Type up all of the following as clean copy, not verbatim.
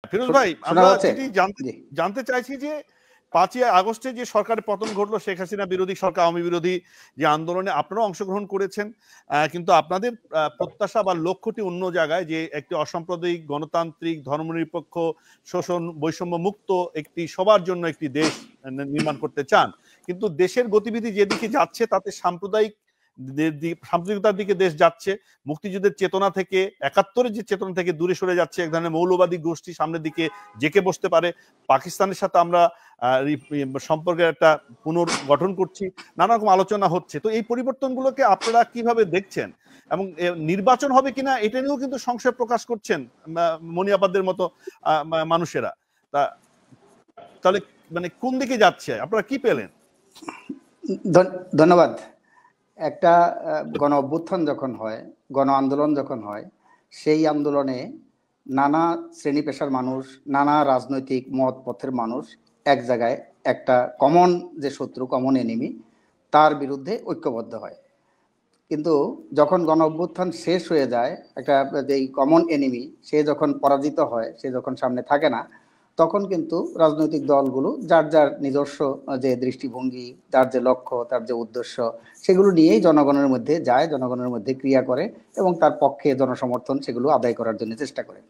ফিরোজ ভাই, শোনা আমরা যাচ্ছে? যেটি জানতে চাইছি যে 5ই আগস্টে যে সরকারের পতন ঘটলো, শেখ হাসিনা বিরোধী সরকার, আওয়ামী বিরোধী যে আন্দোলনে আপনারাও অংশগ্রহণ করেছেন, কিন্তু আপনাদের প্রত্যাশা বা লক্ষ্যটি অন্য জায়গায়, যে একটি অসাম্প্রদায়িক গণতান্ত্রিক ধর্মনিরপেক্ষ শোষণ বৈষম্য মুক্ত একটি সবার জন্য একটি দেশ নির্মাণ করতে চান। কিন্তু দেশের গতিবিধি যেদিকে যাচ্ছে তাতে সাম্প্রদায়িকতার দিকে দেশ যাচ্ছে, মুক্তিযুদ্ধের চেতনা থেকে, 71-এর যে চেতনা থেকে দূরে সরে যাচ্ছে, এক ধরনের মৌলবাদী গোষ্ঠী সামনের দিকে জেকে বসতে পারে, পাকিস্তানের সাথে আমরা সম্পর্কের একটা পুনর্গঠন করছি, নানা রকম আলোচনা হচ্ছে। তো এই পরিবর্তনগুলোকে আপনারা কিভাবে দেখছেন, এবং নির্বাচন হবে কিনা এটা নিয়েও কিন্তু সংশয় প্রকাশ করছেন মনিয়াপাদের মতো মানুষেরা। তাহলে মানে কোন দিকে যাচ্ছে, আপনারা কি পেলেন? ধন্যবাদ। একটা গণ অভ্যুত্থান যখন হয়, গণ আন্দোলন যখন হয়, সেই আন্দোলনে নানা শ্রেণী পেশার মানুষ, নানা রাজনৈতিক মত পথের মানুষ এক জায়গায় একটা কমন যে শত্রু, কমন এনিমি, তার বিরুদ্ধে ঐক্যবদ্ধ হয়। কিন্তু যখন গণ অভ্যুত্থান শেষ হয়ে যায়, একটা যেই কমন এনিমি সে যখন পরাজিত হয়, সে যখন সামনে থাকে না, তখন কিন্তু রাজনৈতিক দলগুলো যার যার নিজস্ব যে দৃষ্টিভঙ্গি, তার যে লক্ষ্য, তার যে উদ্দেশ্য, সেগুলো নিয়েই জনগণের মধ্যে যায়, জনগণের মধ্যে ক্রিয়া করে এবং তার পক্ষে জনসমর্থন সেগুলো আদায় করার জন্য চেষ্টা করে।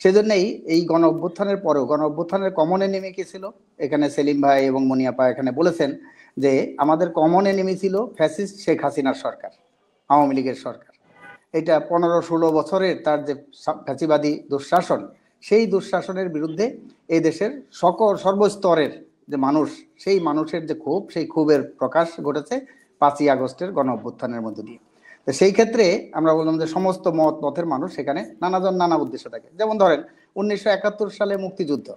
সেজন্যই এই গণ অভ্যুত্থানের পরেও গণ অভ্যুত্থানের কমন এনিমি কি ছিল, এখানে সেলিম ভাই এবং মনিয়াপা এখানে বলেছেন যে আমাদের কমন এনিমি ছিল ফ্যাসিস্ট শেখ হাসিনার সরকার, আওয়ামী লীগের সরকার। এটা 15-16 বছরের তার যে ফ্যাসিবাদী দুঃশাসন, সেই দুঃশাসনের বিরুদ্ধে এই দেশের সর্বস্তরের যে মানুষ, সেই মানুষের যে ক্ষোভ, সেই ক্ষোভের প্রকাশ ঘটেছে 5ই আগস্টের গণ অভ্যুত্থানের মধ্য দিয়ে। তো সেই ক্ষেত্রে আমরা বললাম যে সমস্ত মত পথের মানুষ সেখানে নানাজন নানা উদ্দেশ্য থাকে। যেমন ধরেন 1971 সালে মুক্তিযুদ্ধ,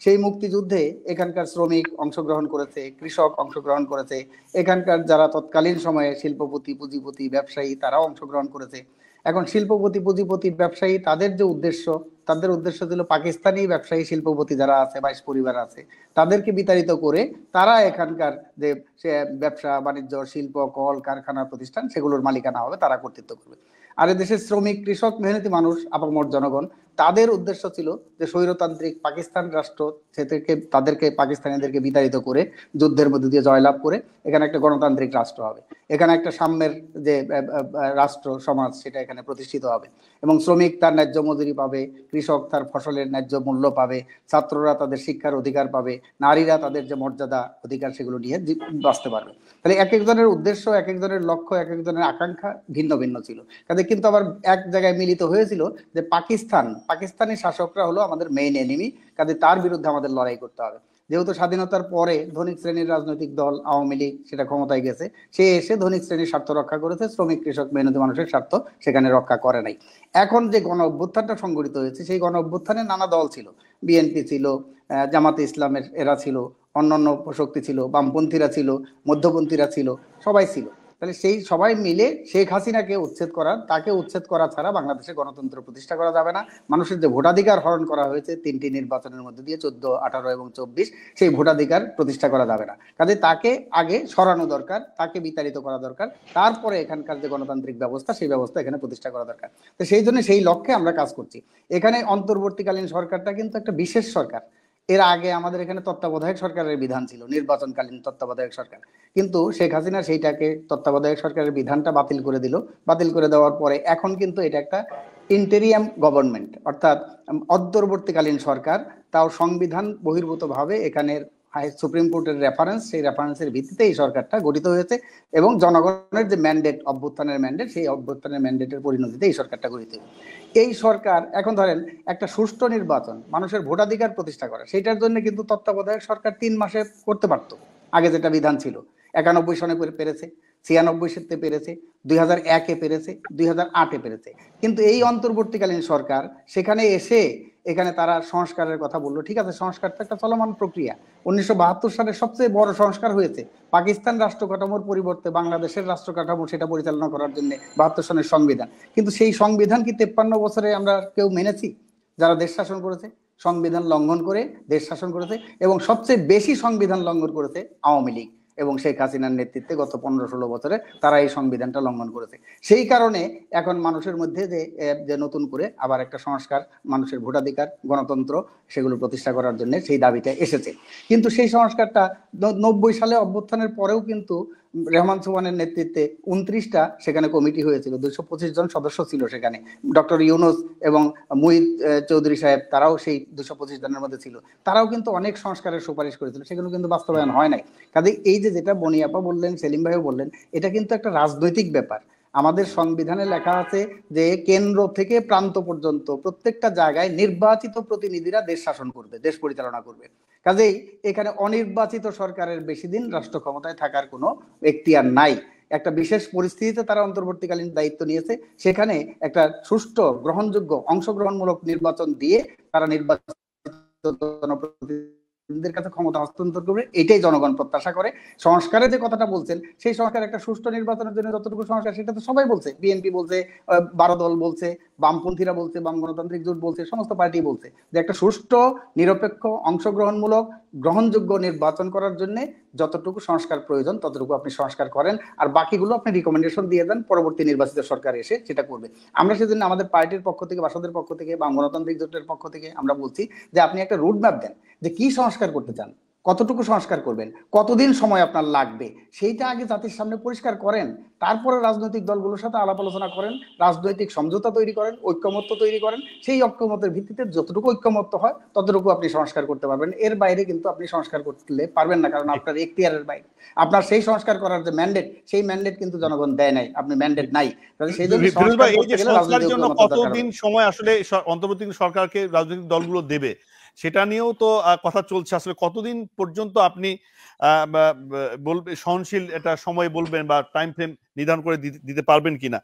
সেই মুক্তিযুদ্ধে এখানকার শ্রমিক অংশগ্রহণ করেছে, কৃষক অংশগ্রহণ করেছে, এখানকার যারা তৎকালীন সময়ে শিল্পপতি, পুঁজিপতি, ব্যবসায়ী, তারাও অংশগ্রহণ করেছে। এখন শিল্পপতি, পুঁজিপতি, ব্যবসায়ী, তাদের যে উদ্দেশ্য, তাদের উদ্দেশ্য ছিল পাকিস্তানি ব্যবসায়ী শিল্পপতি যারা আছে, 22 পরিবার আছে, তাদেরকে বিতাড়িত করে তারা এখানকার যে ব্যবসা বাণিজ্য, শিল্প, কল কারখানা, প্রতিষ্ঠান, সেগুলোর মালিকানা হবে, তারা কর্তৃত্ব করবে। আর দেশের শ্রমিক, কৃষক, মেহনতি মানুষ, আপামর জনগণ, তাদের উদ্দেশ্য ছিল যে স্বৈরতান্ত্রিক পাকিস্তান রাষ্ট্র থেকে তাদেরকে, পাকিস্তানিদেরকে বিতাড়িত করে যুদ্ধের মধ্যে দিয়ে জয়লাভ করে এখানে একটা গণতান্ত্রিক রাষ্ট্র হবে, এখানে একটা সাম্যের যে রাষ্ট্র সমাজ সেটা এখানে প্রতিষ্ঠিত হবে, এবং শ্রমিক তার ন্যায্য মজুরি পাবে, কৃষক তার ফসলের ন্যায্য মূল্য পাবে, ছাত্ররা তাদের শিক্ষার অধিকার পাবে, নারীরা তাদের যে মর্যাদা অধিকার সেগুলো নিয়ে বাঁচতে পারবে। তাহলে এক একজনের উদ্দেশ্য, এক একজনের লক্ষ্য, এক একজনের আকাঙ্ক্ষা ভিন্ন ভিন্ন ছিল। কাজে কিন্তু আবার এক জায়গায় মিলিত হয়েছিল যে পাকিস্তানি শাসকরা হলো আমাদের মেইন এনিমি, কাজে তার বিরুদ্ধে আমাদের লড়াই করতে হবে। যেহেতু স্বাধীনতার পরে ধনিক শ্রেণীর রাজনৈতিক দল আওয়ামী লীগ সেটা ক্ষমতায় গেছে, সে এসে ধনিক শ্রেণীর স্বার্থ রক্ষা করেছে, শ্রমিক, কৃষক, মেহনতি মানুষের স্বার্থ সেখানে রক্ষা করে নাই। এখন যে গণ অভ্যুত্থানটা সংগঠিত হয়েছে, সেই গণ অভ্যুত্থানে নানা দল ছিল, বিএনপি ছিল, জামাতে ইসলামের এরা ছিল, অন্যান্য শক্তি ছিল, বামপন্থীরা ছিল, মধ্যপন্থীরা ছিল, সবাই ছিল। তাহলে সেই সবাই মিলে শেখ হাসিনাকে উচ্ছেদ করার, তাকে উচ্ছেদ করা ছাড়া বাংলাদেশে গণতন্ত্র প্রতিষ্ঠা করা যাবে না। মানুষের যে ভোটাধিকার হরণ করা হয়েছে 3টি নির্বাচনের মধ্যে দিয়ে, 14, 18 এবং 24, সেই ভোটাধিকার প্রতিষ্ঠা করা যাবে না। কাজে তাকে আগে সরানো দরকার, তাকে বিতাড়িত করা দরকার, তারপরে এখানকার যে গণতান্ত্রিক ব্যবস্থা, সেই ব্যবস্থা এখানে প্রতিষ্ঠা করা দরকার। তো সেই জন্য সেই লক্ষ্যে আমরা কাজ করছি। এখানে অন্তর্বর্তীকালীন সরকারটা কিন্তু একটা বিশেষ সরকার। এর আগে আমাদের এখানে তত্ত্বাবধায়ক সরকারের বিধান ছিল, নির্বাচনকালীন তত্ত্বাবধায়ক সরকার, কিন্তু শেখ হাসিনা সেইটাকে, তত্ত্বাবধায়ক সরকারের বিধানটা বাতিল করে দিল। বাতিল করে দেওয়ার পরে এখন কিন্তু এটা একটা ইন্টেরিয়াম গভর্নমেন্ট, অর্থাৎ অন্তর্বর্তীকালীন সরকার, তাও সংবিধান বহির্ভূতভাবে এখানের সুপ্রিম কোর্টের রেফারেন্স, সেই রেফারেন্সের ভিত্তিতে এই সরকারটা গঠিত হয়েছে, এবং জনগণের যে ম্যান্ডেট, অভ্যুত্থানের ম্যান্ডেট, সেই অভ্যুত্থানের ম্যান্ডেটের পরিণতিতে এই সরকারটা গঠিত হয়েছে। এই সরকার এখন ধরেন একটা সুষ্ঠু নির্বাচন, মানুষের ভোটাধিকার প্রতিষ্ঠা করা, সেইটার জন্য কিন্তু তত্ত্বাবধায়ক সরকার 3 মাসে করতে পারতো, আগে যেটা বিধান ছিল। 91 সনে পেরেছে, 96 সালে পেরেছে, 2001-এ পেরেছে, 2008-এ পেরেছে। কিন্তু এই অন্তর্বর্তীকালীন সরকার সেখানে এসে এখানে তারা সংস্কারের কথা বললো। ঠিক আছে, সংস্কার তো একটা চলমান প্রক্রিয়া। 1972 সালে সবচেয়ে বড় সংস্কার হয়েছে পাকিস্তান রাষ্ট্র কাঠামোর পরিবর্তে বাংলাদেশের রাষ্ট্র কাঠামো, সেটা পরিচালনা করার জন্য 72 সনের সংবিধান। কিন্তু সেই সংবিধান কি 53 বছরে আমরা কেউ মেনেছি? যারা দেশ শাসন করেছে সংবিধান লঙ্ঘন করে দেশ শাসন করেছে, এবং সবচেয়ে বেশি সংবিধান লঙ্ঘন করেছে আওয়ামী লীগ এবং শেখ হাসিনার নেতৃত্বে গত 15-16 বছরে তারা এই সংবিধানটা লঙ্ঘন করেছে। সেই কারণে এখন মানুষের মধ্যে যে নতুন করে আবার একটা সংস্কার, মানুষের ভোটাধিকার, গণতন্ত্র সেগুলো প্রতিষ্ঠা করার জন্য সেই দাবিটা এসেছে। কিন্তু সেই সংস্কারটা 90 সালে অভ্যুত্থানের পরেও কিন্তু রেহমান সোবহানের নেতৃত্বে 29টা সেখানে কমিটি হয়েছিল, 225 জন সদস্য ছিল সেখানে। ডক্টর ইউনূস এবং মুহিত চৌধুরী সাহেব তারাও সেই 225 জনের মধ্যে ছিল। তারাও কিন্তু অনেক সংস্কারের সুপারিশ করেছিল, সেগুলো কিন্তু বাস্তবায়ন হয় নাই। কাজে এই যেটা বনিয়াপা বললেন, সেলিম ভাইও বললেন, এটা কিন্তু একটা রাজনৈতিক ব্যাপার। আমাদের সংবিধানে লেখা আছে যে কেন্দ্র থেকে প্রান্ত পর্যন্ত প্রত্যেকটা জায়গায় নির্বাচিত প্রতিনিধিরা দেশ শাসন করবে, দেশ পরিচালনা করবে। কাজেই এখানে অনির্বাচিত সরকারের বেশি দিন রাষ্ট্র ক্ষমতায় থাকার কোনো এখতিয়ার নাই। একটা বিশেষ পরিস্থিতিতে তারা অন্তর্বর্তীকালীন দায়িত্ব নিয়েছে, সেখানে একটা সুষ্ঠু, গ্রহণযোগ্য, অংশগ্রহণমূলক নির্বাচন দিয়ে তারা নির্বাচিত জনপ্রতিনিধিদের কাছে ক্ষমতা হস্তান্তর করবে, এটাই জনগণ প্রত্যাশা করে। সংস্কারে যে কথাটা বলছেন, সেই সংস্কার একটা সুষ্ঠু নির্বাচনের জন্য যতটুকু সংস্কার, সেটা তো সবাই বলছে, বিএনপি বলছে, 12 দল বলছে, বামপন্থীরা বলছে, বাম গণতান্ত্রিক জোট বলছে, সমস্ত পার্টি বলছে যে একটা সুষ্ঠু, নিরপেক্ষ, অংশগ্রহণমূলক, গ্রহণযোগ্য নির্বাচন করার জন্য যতটুকু সংস্কার প্রয়োজন ততটুকু আপনি সংস্কার করেন, আর বাকিগুলো আপনি রিকমেন্ডেশন দিয়ে দেন, পরবর্তী নির্বাচিত সরকার এসে সেটা করবে। আমরা সেজন্য আমাদের পার্টির পক্ষ থেকে, বাসদের পক্ষ থেকে, বাম গণতান্ত্রিক জোটের পক্ষ থেকে আমরা বলছি যে আপনি একটা রুট ম্যাপ দেন যে কি সংস্কার করতে চান, কতটুকু সংস্কার করবেন, কতদিন সময় আপনার লাগবে, সেইটা আগে জাতির সামনে পরিষ্কার করেন। তারপরে রাজনৈতিক দলগুলোর সাথে আলাপ আলোচনা করেন, রাজনৈতিক সমঝোতা তৈরি করেন, ঐক্যমত্য তৈরি করেন। সেই ঐক্যমতের ভিত্তিতে যতটুকু ঐক্যমত্য হয় ততটুকু আপনি সংস্কার করতে পারবেন। এর বাইরে কিন্তু আপনি সংস্কার করতে পারবেন না, কারণ আপনার এখতিয়ারের বাইরে। আপনার সেই সংস্কার করার যে ম্যান্ডেট, সেই ম্যান্ডেট কিন্তু জনগণ দেয় নাই, আপনি ম্যান্ডেট নাই। সেই জন্য ফিরোজ ভাই, এই যে সংস্কার সংস্কারের জন্য কতদিন সময় আসলে অন্তর্বর্তী সরকারকে রাজনৈতিক দলগুলো দেবে, সেটা নিয়েও তো কথা চলছে। আসলে কতদিন পর্যন্ত আপনি বলবে সহনশীল এটা সময় বলবেন বা টাইম ফ্রেম নির্ধারণ করে দিতে পারবেন কিনা?